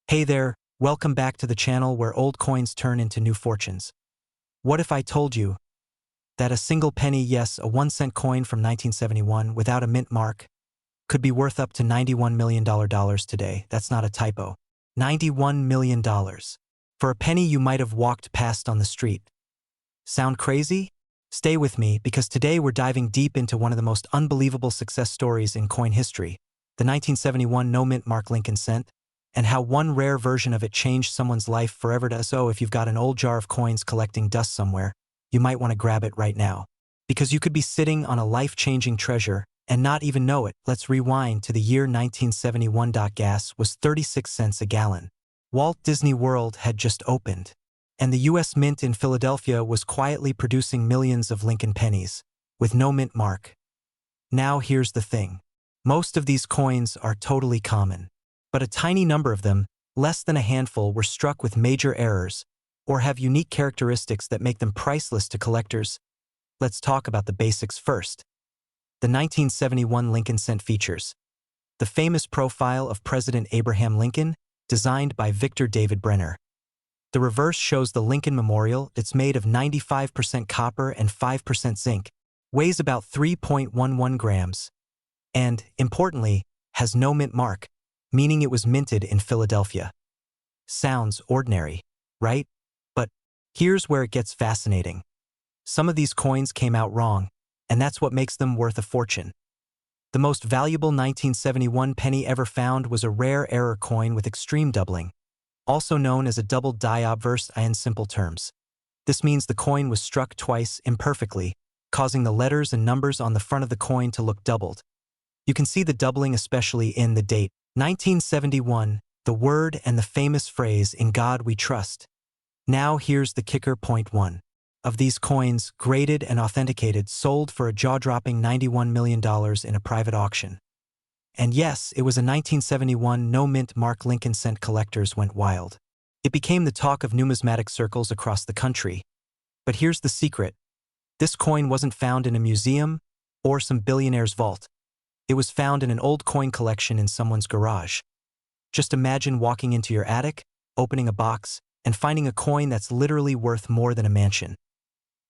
Hey there, welcome back to the channel where old coins turn into new fortunes. What if I told you that a single penny, yes, a 1-cent coin from 1971 without a mint mark, could be worth up to $91 million today? That's not a typo. $91 million. For a penny you might have walked past on the street. Sound crazy? Stay with me because today we're diving deep into one of the most unbelievable success stories in coin history, the 1971 no-mint mark Lincoln cent, and how one rare version of it changed someone's life forever. So if you've got an old jar of coins collecting dust somewhere, you might want to grab it right now. Because you could be sitting on a life-changing treasure and not even know it. Let's rewind to the year 1971. Gas was 36 cents a gallon. Walt Disney World had just opened, and the U.S. Mint in Philadelphia was quietly producing millions of Lincoln pennies, with no mint mark. Now here's the thing. Most of these coins are totally common, but a tiny number of them, less than a handful, were struck with major errors or have unique characteristics that make them priceless to collectors. Let's talk about the basics first. The 1971 Lincoln cent features the famous profile of President Abraham Lincoln, designed by Victor David Brenner. The reverse shows the Lincoln Memorial. It's made of 95% copper and 5% zinc, weighs about 3.11 grams, and, importantly, has no mint mark, meaning it was minted in Philadelphia. Sounds ordinary, right? But here's where it gets fascinating. Some of these coins came out wrong, and that's what makes them worth a fortune. The most valuable 1971 penny ever found was a rare error coin with extreme doubling, also known as a double die obverse. In simple terms, this means the coin was struck twice imperfectly, causing the letters and numbers on the front of the coin to look doubled. You can see the doubling especially in the date, 1971, the word and the famous phrase, "In God we trust." Now here's the kicker. Point 1. Of these coins, graded and authenticated, sold for a jaw-dropping $91 million in a private auction. And yes, it was a 1971 no-mint mark Lincoln cent. Collectors went wild. It became the talk of numismatic circles across the country. But here's the secret. This coin wasn't found in a museum or some billionaire's vault. It was found in an old coin collection in someone's garage. Just imagine walking into your attic, opening a box, and finding a coin that's literally worth more than a mansion.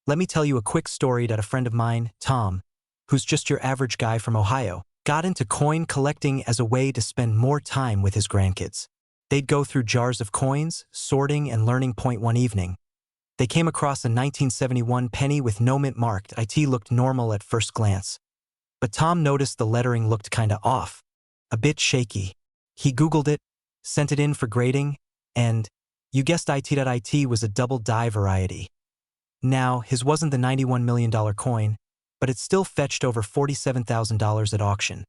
Let me tell you a quick story that a friend of mine, Tom, who's just your average guy from Ohio, got into coin collecting as a way to spend more time with his grandkids. They'd go through jars of coins, sorting and learning. Point 1 evening, they came across a 1971 penny with no mint marked. It looked normal at first glance, but Tom noticed the lettering looked kinda off, a bit shaky. He Googled it, sent it in for grading, and, you guessed it, it was a double die variety. Now, his wasn't the $91 million coin, but it still fetched over $47,000 at auction.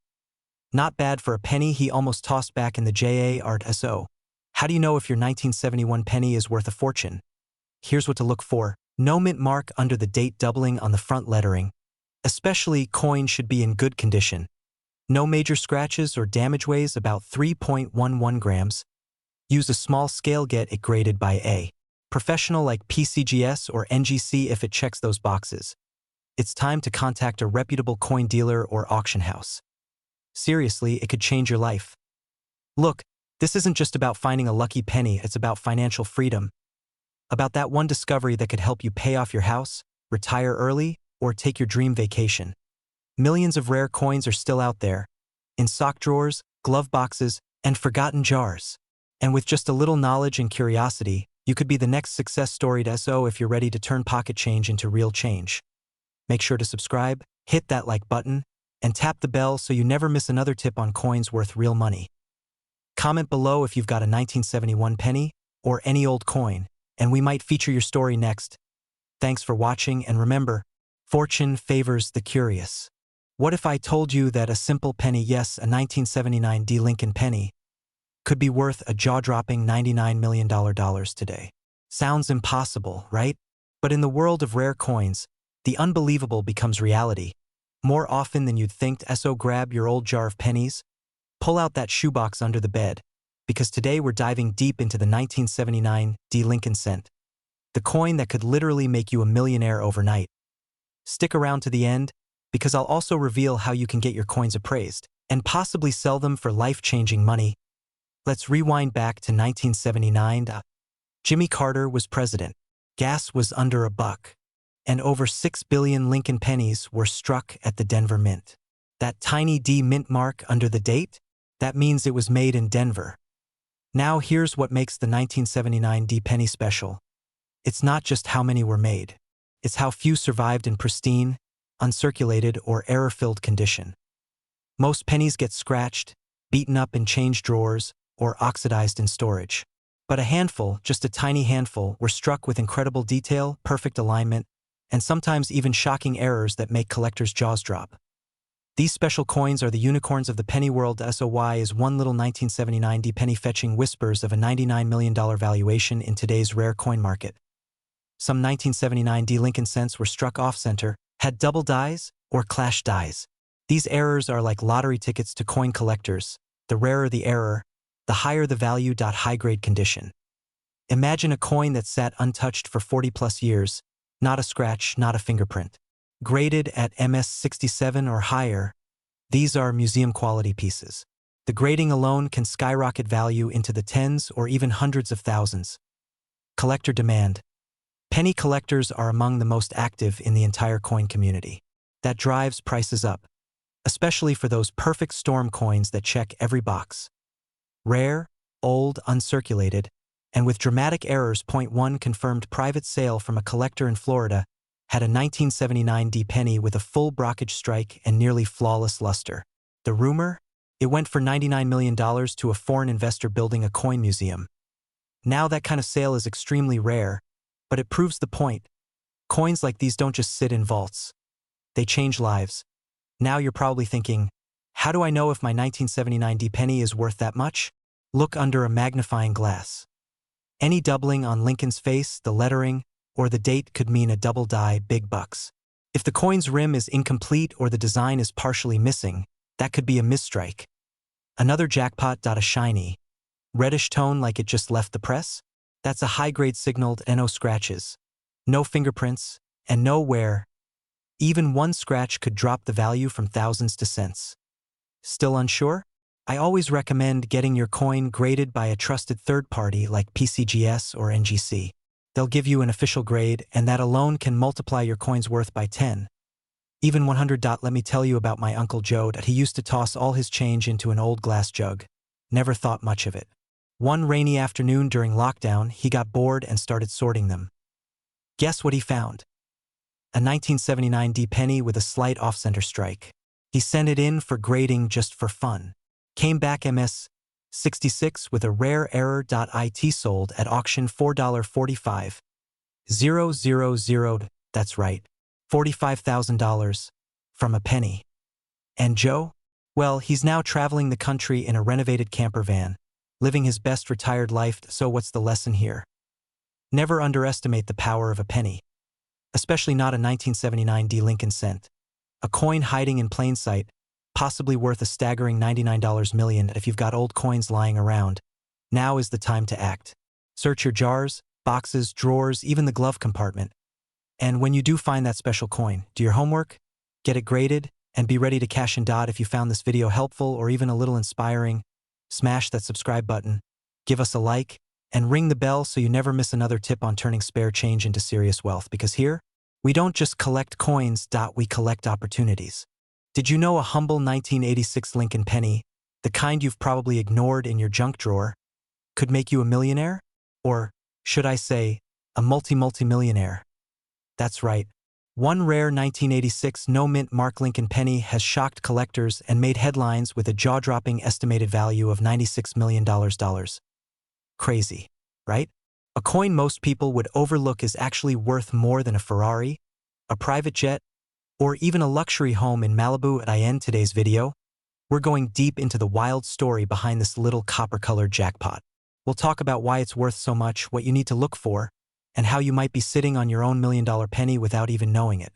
Not bad for a penny he almost tossed back in the jar. So, how do you know if your 1971 penny is worth a fortune? Here's what to look for. No mint mark under the date, doubling on the front lettering. Especially, coin should be in good condition. No major scratches or damage. Weighs about 3.11 grams. Use a small scale. Get it graded by a professional like PCGS or NGC if it checks those boxes. It's time to contact a reputable coin dealer or auction house. Seriously, it could change your life. Look, this isn't just about finding a lucky penny, it's about financial freedom. About that one discovery that could help you pay off your house, retire early, or take your dream vacation. Millions of rare coins are still out there, in sock drawers, glove boxes, and forgotten jars. And with just a little knowledge and curiosity, you could be the next success story. So if you're ready to turn pocket change into real change, make sure to subscribe, hit that like button, and tap the bell so you never miss another tip on coins worth real money. Comment below if you've got a 1971 penny or any old coin, and we might feature your story next. Thanks for watching, and remember, fortune favors the curious. What if I told you that a simple penny, yes, a 1979 Lincoln penny, could be worth a jaw-dropping $99 million today? Sounds impossible, right? But in the world of rare coins, the unbelievable becomes reality, more often than you'd think. So grab your old jar of pennies, pull out that shoebox under the bed, because today we're diving deep into the 1979 Lincoln cent, the coin that could literally make you a millionaire overnight. Stick around to the end, because I'll also reveal how you can get your coins appraised and possibly sell them for life-changing money. Let's rewind back to 1979. Jimmy Carter was president. Gas was under $1. And over 6 billion Lincoln pennies were struck at the Denver Mint. That tiny D mint mark under the date? That means it was made in Denver. Now here's what makes the 1979 D penny special. It's not just how many were made. It's how few survived in pristine, uncirculated, or error-filled condition. Most pennies get scratched, beaten up in change drawers, or oxidized in storage. But a handful, just a tiny handful, were struck with incredible detail, perfect alignment, and sometimes even shocking errors that make collectors' jaws drop. These special coins are the unicorns of the penny world. SOY is one little 1979 D penny fetching whispers of a $99 million valuation in today's rare coin market. Some 1979 D Lincoln cents were struck off-center, had double dies, or clash dies. These errors are like lottery tickets to coin collectors. The rarer the error, the higher the value. High-grade condition. Imagine a coin that sat untouched for 40-plus years, not a scratch, not a fingerprint. Graded at MS-67 or higher, these are museum-quality pieces. The grading alone can skyrocket value into the tens or even hundreds of thousands. Collector demand. Penny collectors are among the most active in the entire coin community. That drives prices up, especially for those perfect storm coins that check every box. Rare, old, uncirculated, and with dramatic errors. One confirmed private sale from a collector in Florida had a 1979 D penny with a full brockage strike and nearly flawless luster. The rumor? It went for $99 million to a foreign investor building a coin museum. Now that kind of sale is extremely rare, but it proves the point. Coins like these don't just sit in vaults. They change lives. Now you're probably thinking, how do I know if my 1979 D penny is worth that much? Look under a magnifying glass. Any doubling on Lincoln's face, the lettering, or the date could mean a double die, big bucks. If the coin's rim is incomplete or the design is partially missing, that could be a misstrike. Another jackpot. A shiny, reddish tone like it just left the press? That's a high-grade signaled. No scratches, no fingerprints, and no wear. Even one scratch could drop the value from thousands to cents. Still unsure? I always recommend getting your coin graded by a trusted third party like PCGS or NGC. They'll give you an official grade, and that alone can multiply your coin's worth by 10. Even 100. Let me tell you about my Uncle Joe. He used to toss all his change into an old glass jug. Never thought much of it. One rainy afternoon during lockdown, he got bored and started sorting them. Guess what he found? A 1979 D penny with a slight off-center strike. He sent it in for grading just for fun. Came back MS-66 with a rare error. It sold at auction $4.45. 000, that's right, $45,000 from a penny. And Joe? Well, he's now traveling the country in a renovated camper van, living his best retired life. So what's the lesson here? Never underestimate the power of a penny. Especially not a 1979 D Lincoln cent. A coin hiding in plain sight, possibly worth a staggering $99 million. If you've got old coins lying around, now is the time to act. Search your jars, boxes, drawers, even the glove compartment. And when you do find that special coin, do your homework, get it graded, and be ready to cash in. If you found this video helpful or even a little inspiring, smash that subscribe button, give us a like, and ring the bell so you never miss another tip on turning spare change into serious wealth. Because here, we don't just collect coins, we collect opportunities. Did you know a humble 1986 Lincoln penny, the kind you've probably ignored in your junk drawer, could make you a millionaire? Or, should I say, a multi-millionaire? That's right. One rare 1986 no-mint mark Lincoln penny has shocked collectors and made headlines with a jaw-dropping estimated value of $96 million. Crazy, right? A coin most people would overlook is actually worth more than a Ferrari, a private jet, or even a luxury home in Malibu. In today's video, we're going deep into the wild story behind this little copper-colored jackpot. We'll talk about why it's worth so much, what you need to look for, and how you might be sitting on your own million-dollar penny without even knowing it.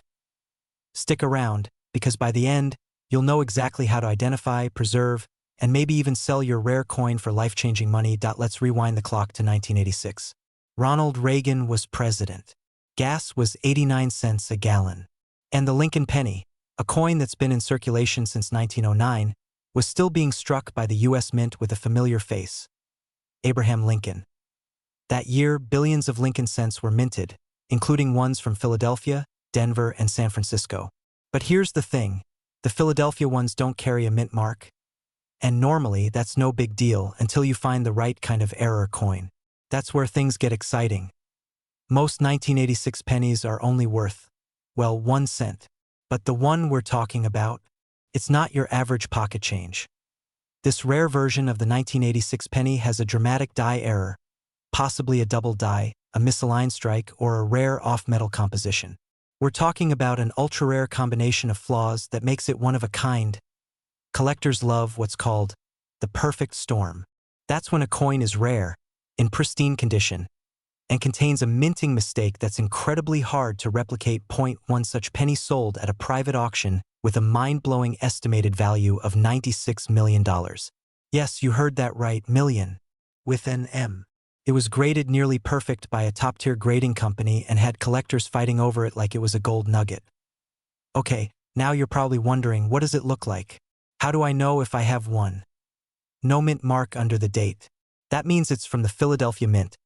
Stick around, because by the end, you'll know exactly how to identify, preserve, and maybe even sell your rare coin for life-changing money. Let's rewind the clock to 1986. Ronald Reagan was president. Gas was 89 cents a gallon. And the Lincoln penny, a coin that's been in circulation since 1909, was still being struck by the U.S. Mint with a familiar face. Abraham Lincoln. That year, billions of Lincoln cents were minted, including ones from Philadelphia, Denver, and San Francisco. But here's the thing. The Philadelphia ones don't carry a mint mark. And normally, that's no big deal until you find the right kind of error coin. That's where things get exciting. Most 1986 pennies are only worth, well, 1 cent. But the one we're talking about, it's not your average pocket change. This rare version of the 1986 penny has a dramatic die error, possibly a double die, a misaligned strike, or a rare off-metal composition. We're talking about an ultra-rare combination of flaws that makes it one of a kind. Collectors love what's called the perfect storm. That's when a coin is rare, in pristine condition, and contains a minting mistake that's incredibly hard to replicate. One such penny sold at a private auction with a mind-blowing estimated value of $96 million. Yes, you heard that right, million, with an M. It was graded nearly perfect by a top-tier grading company and had collectors fighting over it like it was a gold nugget. Okay, now you're probably wondering, what does it look like? How do I know if I have one? No mint mark under the date. That means it's from the Philadelphia Mint.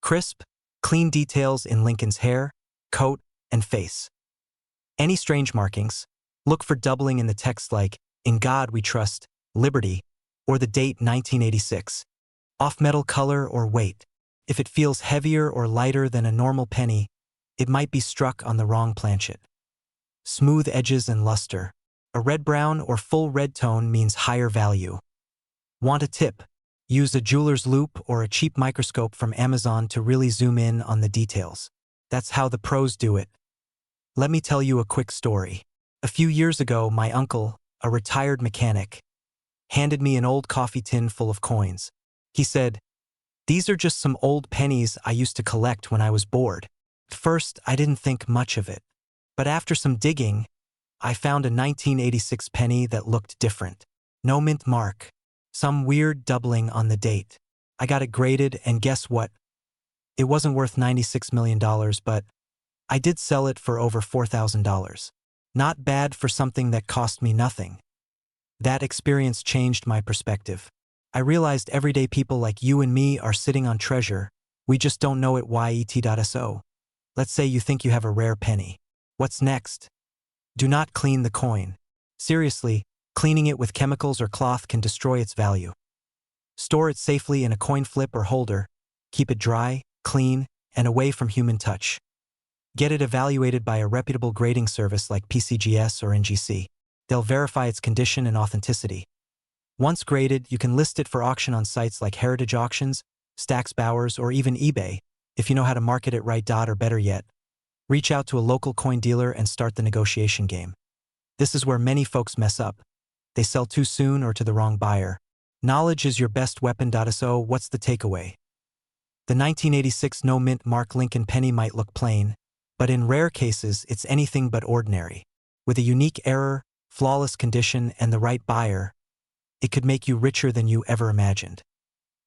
Crisp, clean details in Lincoln's hair, coat, and face. Any strange markings? Look for doubling in the text like, "In God We Trust," "Liberty," or the date 1986. Off-metal color or weight. If it feels heavier or lighter than a normal penny, it might be struck on the wrong planchet. Smooth edges and luster. A red-brown or full red tone means higher value. Want a tip? Use a jeweler's loupe or a cheap microscope from Amazon to really zoom in on the details. That's how the pros do it. Let me tell you a quick story. A few years ago, my uncle, a retired mechanic, handed me an old coffee tin full of coins. He said, "These are just some old pennies I used to collect when I was bored." At first, I didn't think much of it. But after some digging, I found a 1986 penny that looked different. No mint mark. Some weird doubling on the date. I got it graded, and guess what? It wasn't worth $96 million, but I did sell it for over $4,000. Not bad for something that cost me nothing. That experience changed my perspective. I realized everyday people like you and me are sitting on treasure. We just don't know it. YET.so. Let's say you think you have a rare penny. What's next? Do not clean the coin. Seriously, cleaning it with chemicals or cloth can destroy its value. Store it safely in a coin flip or holder. Keep it dry, clean, and away from human touch. Get it evaluated by a reputable grading service like PCGS or NGC. They'll verify its condition and authenticity. Once graded, you can list it for auction on sites like Heritage Auctions, Stax Bowers, or even eBay, if you know how to market it right. Or better yet, reach out to a local coin dealer and start the negotiation game. This is where many folks mess up. They sell too soon or to the wrong buyer. Knowledge is your best weapon. So what's the takeaway? The 1986 no mint mark Lincoln penny might look plain, but in rare cases, it's anything but ordinary. With a unique error, flawless condition, and the right buyer, it could make you richer than you ever imagined.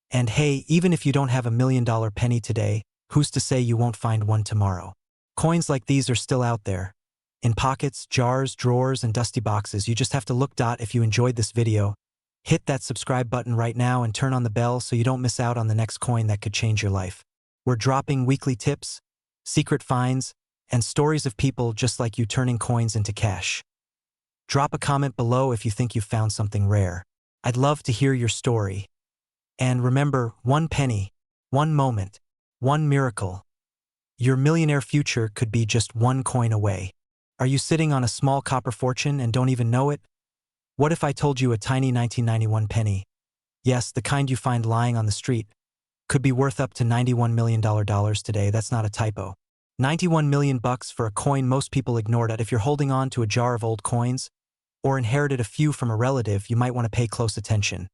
And hey, even if you don't have $1 million penny today, who's to say you won't find one tomorrow? Coins like these are still out there. In pockets, jars, drawers, and dusty boxes. You just have to look. If you enjoyed this video, hit that subscribe button right now and turn on the bell so you don't miss out on the next coin that could change your life. We're dropping weekly tips, secret finds, and stories of people just like you turning coins into cash. Drop a comment below if you think you've found something rare. I'd love to hear your story. And remember, one penny, one moment, one miracle. Your millionaire future could be just one coin away. Are you sitting on a small copper fortune and don't even know it? What if I told you a tiny 1991 penny, yes, the kind you find lying on the street, could be worth up to $91 million today? That's not a typo. 91 million bucks for a coin most people ignored it. If you're holding on to a jar of old coins or inherited a few from a relative, you might want to pay close attention,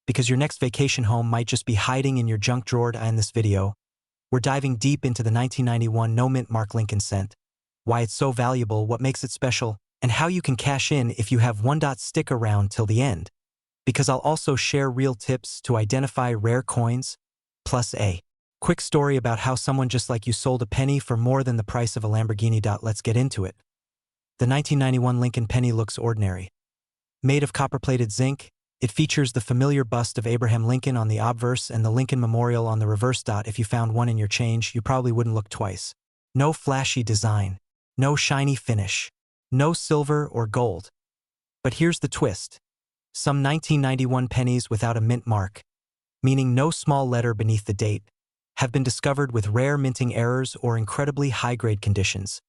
because your next vacation home might just be hiding in your junk drawer. In this video, we're diving deep into the 1991 no mint mark Lincoln cent, why it's so valuable, what makes it special, and how you can cash in if you have one. Stick around till the end, because I'll also share real tips to identify rare coins, plus a quick story about how someone just like you sold a penny for more than the price of a Lamborghini. Let's get into it. The 1991 Lincoln penny looks ordinary. Made of copper-plated zinc, It features the familiar bust of Abraham Lincoln on the obverse and the Lincoln Memorial on the reverse. If you found one in your change, you probably wouldn't look twice. No flashy design. No shiny finish. No silver or gold. But here's the twist. Some 1991 pennies without a mint mark, meaning no small letter beneath the date, have been discovered with rare minting errors or incredibly high-grade conditions,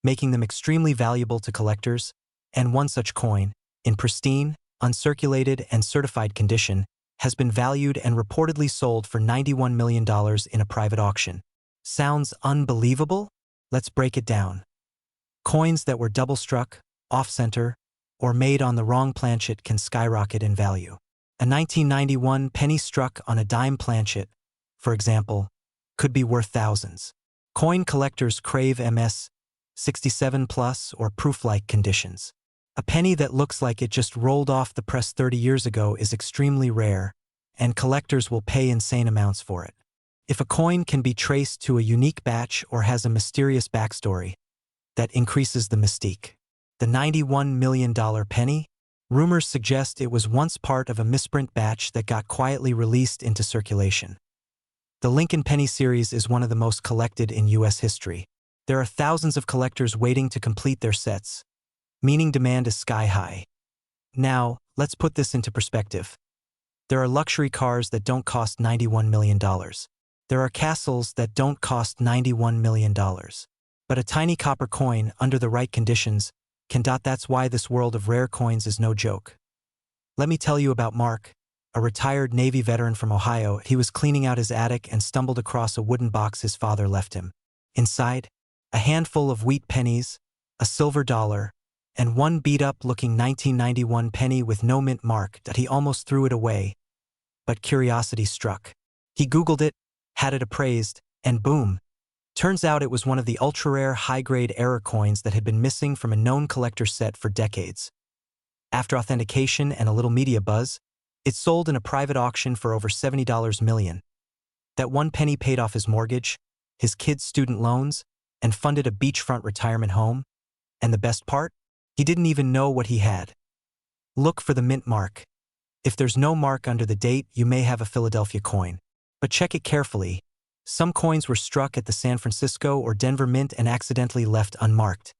making them extremely valuable to collectors. And one such coin, in pristine, uncirculated, and certified condition, has been valued and reportedly sold for $91 million in a private auction. Sounds unbelievable? Let's break it down. Coins that were double-struck, off-center, or made on the wrong planchet can skyrocket in value. A 1991 penny struck on a dime planchet, for example, could be worth thousands. Coin collectors crave MS 67 plus or proof-like conditions. A penny that looks like it just rolled off the press 30 years ago is extremely rare, and collectors will pay insane amounts for it. If a coin can be traced to a unique batch or has a mysterious backstory, that increases the mystique. The $91 million penny? Rumors suggest it was once part of a misprint batch that got quietly released into circulation. The Lincoln Penny series is one of the most collected in U.S. history. There are thousands of collectors waiting to complete their sets, meaning demand is sky-high. Now, let's put this into perspective. There are luxury cars that don't cost $91 million. There are castles that don't cost $91 million. But a tiny copper coin, under the right conditions, can. That's why this world of rare coins is no joke. Let me tell you about Mark, a retired Navy veteran from Ohio. He was cleaning out his attic and stumbled across a wooden box his father left him. Inside, a handful of wheat pennies, a silver dollar, and one beat-up-looking 1991 penny with no mint mark. He almost threw it away, but curiosity struck. He Googled it, had it appraised, and boom! Turns out it was one of the ultra-rare high-grade error coins that had been missing from a known collector set for decades. After authentication and a little media buzz, it sold in a private auction for over $70 million. That one penny paid off his mortgage, his kids' student loans, and funded a beachfront retirement home. And the best part? He didn't even know what he had. Look for the mint mark. If there's no mark under the date, you may have a Philadelphia coin. But check it carefully. Some coins were struck at the San Francisco or Denver Mint and accidentally left unmarked.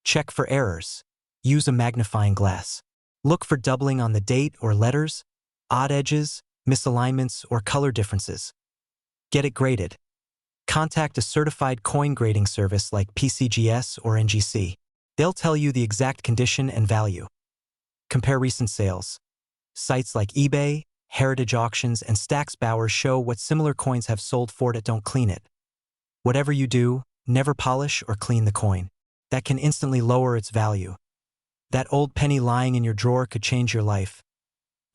Check for errors. Use a magnifying glass. Look for doubling on the date or letters, odd edges, misalignments, or color differences. Get it graded. Contact a certified coin grading service like PCGS or NGC. They'll tell you the exact condition and value. Compare recent sales. Sites like eBay, Heritage Auctions, and Stack's Bowers show what similar coins have sold for. Don't clean it. Whatever you do, never polish or clean the coin. That can instantly lower its value. That old penny lying in your drawer could change your life.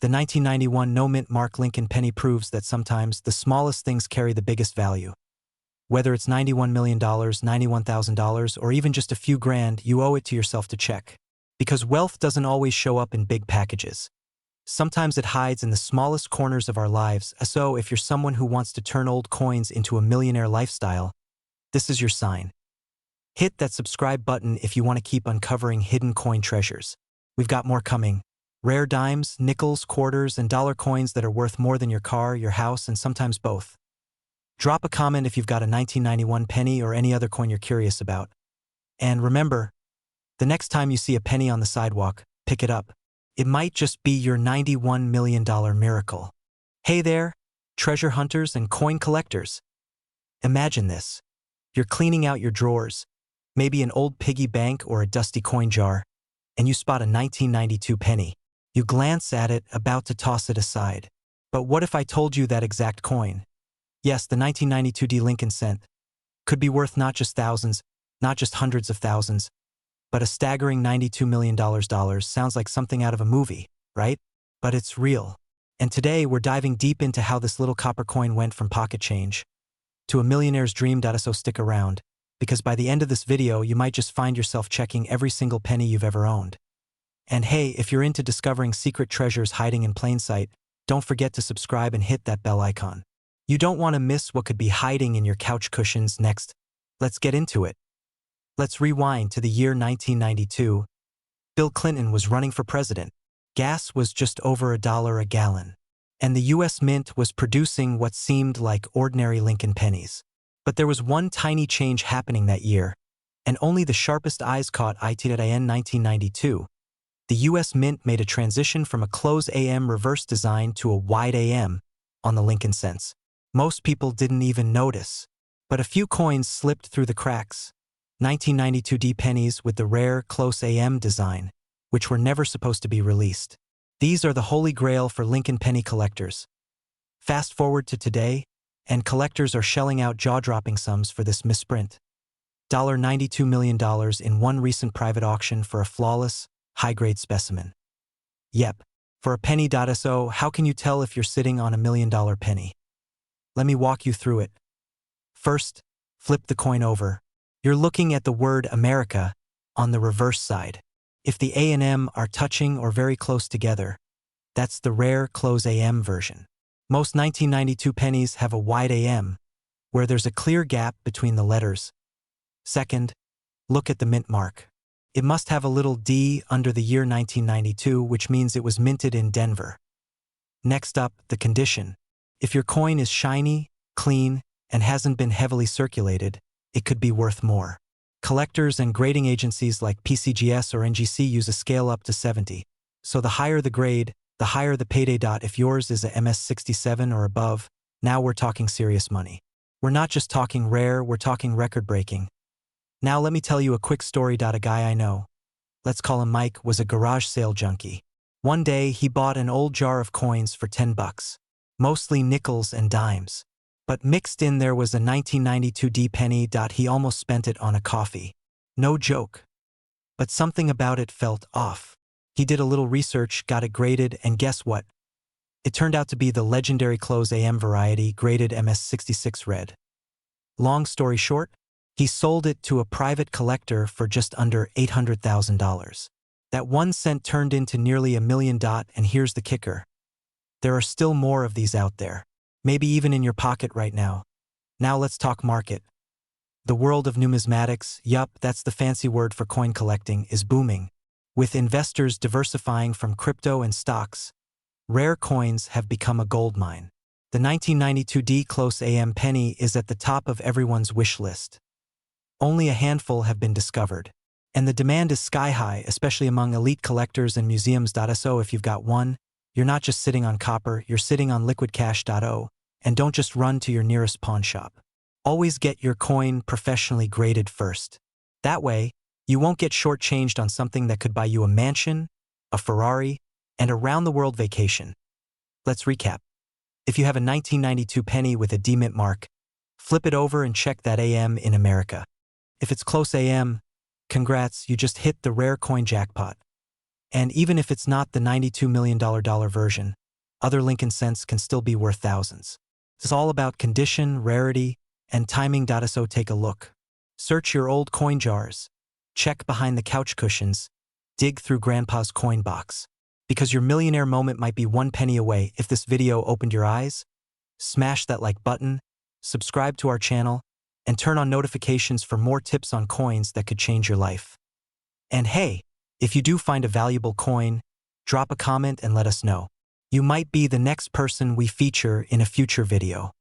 The 1991 no-mint mark Lincoln penny proves that sometimes the smallest things carry the biggest value. Whether it's $91 million, $91,000, or even just a few grand, you owe it to yourself to check. Because wealth doesn't always show up in big packages. Sometimes it hides in the smallest corners of our lives. So if you're someone who wants to turn old coins into a millionaire lifestyle, this is your sign. Hit that subscribe button if you want to keep uncovering hidden coin treasures. We've got more coming. Rare dimes, nickels, quarters, and dollar coins that are worth more than your car, your house, and sometimes both. Drop a comment if you've got a 1991 penny or any other coin you're curious about. And remember, the next time you see a penny on the sidewalk, pick it up. It might just be your $91 million miracle. Hey there, treasure hunters and coin collectors. Imagine this. You're cleaning out your drawers, maybe an old piggy bank or a dusty coin jar, and you spot a 1992 penny. You glance at it, about to toss it aside. But what if I told you that exact coin? Yes, the 1992 D. Lincoln cent could be worth not just thousands, not just hundreds of thousands, but a staggering $92 million. Sounds like something out of a movie, right? But it's real. And today we're diving deep into how this little copper coin went from pocket change to a millionaire's dream. So stick around, because by the end of this video you might just find yourself checking every single penny you've ever owned. And hey, if you're into discovering secret treasures hiding in plain sight, don't forget to subscribe and hit that bell icon. You don't want to miss what could be hiding in your couch cushions next. Let's get into it. Let's rewind to the year 1992. Bill Clinton was running for president. Gas was just over $1 a gallon. And the US Mint was producing what seemed like ordinary Lincoln pennies. But there was one tiny change happening that year, and only the sharpest eyes caught it. In 1992, the US Mint made a transition from a close AM reverse design to a wide AM on the Lincoln cents. Most people didn't even notice, but a few coins slipped through the cracks. 1992 D pennies with the rare close AM design, which were never supposed to be released. These are the holy grail for Lincoln penny collectors. Fast forward to today, and collectors are shelling out jaw-dropping sums for this misprint. $92 million in one recent private auction for a flawless, high-grade specimen. Yep, for a penny. So how can you tell if you're sitting on $1 million penny? Let me walk you through it. First, flip the coin over. You're looking at the word America on the reverse side. If the A and M are touching or very close together, that's the rare close AM version. Most 1992 pennies have a wide AM, where there's a clear gap between the letters. Second, look at the mint mark. It must have a little D under the year 1992, which means it was minted in Denver. Next up, the condition. If your coin is shiny, clean, and hasn't been heavily circulated, it could be worth more. Collectors and grading agencies like PCGS or NGC use a scale up to 70. So the higher the grade, the higher the payday. If yours is a MS67 or above, now we're talking serious money. We're not just talking rare, we're talking record-breaking. Now let me tell you a quick story. A guy I know, let's call him Mike, was a garage sale junkie. One day he bought an old jar of coins for $10, mostly nickels and dimes. But mixed in there was a 1992 D penny. He almost spent it on a coffee. No joke. But something about it felt off. He did a little research, got it graded, and guess what? It turned out to be the legendary close AM variety, graded MS66 red. Long story short, he sold it to a private collector for just under $800,000. That 1 cent turned into nearly $1 million, and here's the kicker. There are still more of these out there. Maybe even in your pocket right now. Now let's talk market. The world of numismatics, yup, that's the fancy word for coin collecting, is booming. With investors diversifying from crypto and stocks, rare coins have become a goldmine. The 1992 D close AM penny is at the top of everyone's wish list. Only a handful have been discovered. And the demand is sky high, especially among elite collectors and museums. So if you've got one, you're not just sitting on copper, you're sitting on liquid cash. And don't just run to your nearest pawn shop. Always get your coin professionally graded first. That way, you won't get shortchanged on something that could buy you a mansion, a Ferrari, and a round-the-world vacation. Let's recap. If you have a 1992 penny with a D mint mark, flip it over and check that AM in America. If it's close AM, congrats, you just hit the rare coin jackpot. And even if it's not the $92 million version, other Lincoln cents can still be worth thousands. It's all about condition, rarity, and timing. So take a look. Search your old coin jars. Check behind the couch cushions. Dig through Grandpa's coin box. Because your millionaire moment might be 1 penny away. If this video opened your eyes, smash that like button, subscribe to our channel, and turn on notifications for more tips on coins that could change your life. And hey, if you do find a valuable coin, drop a comment and let us know. You might be the next person we feature in a future video.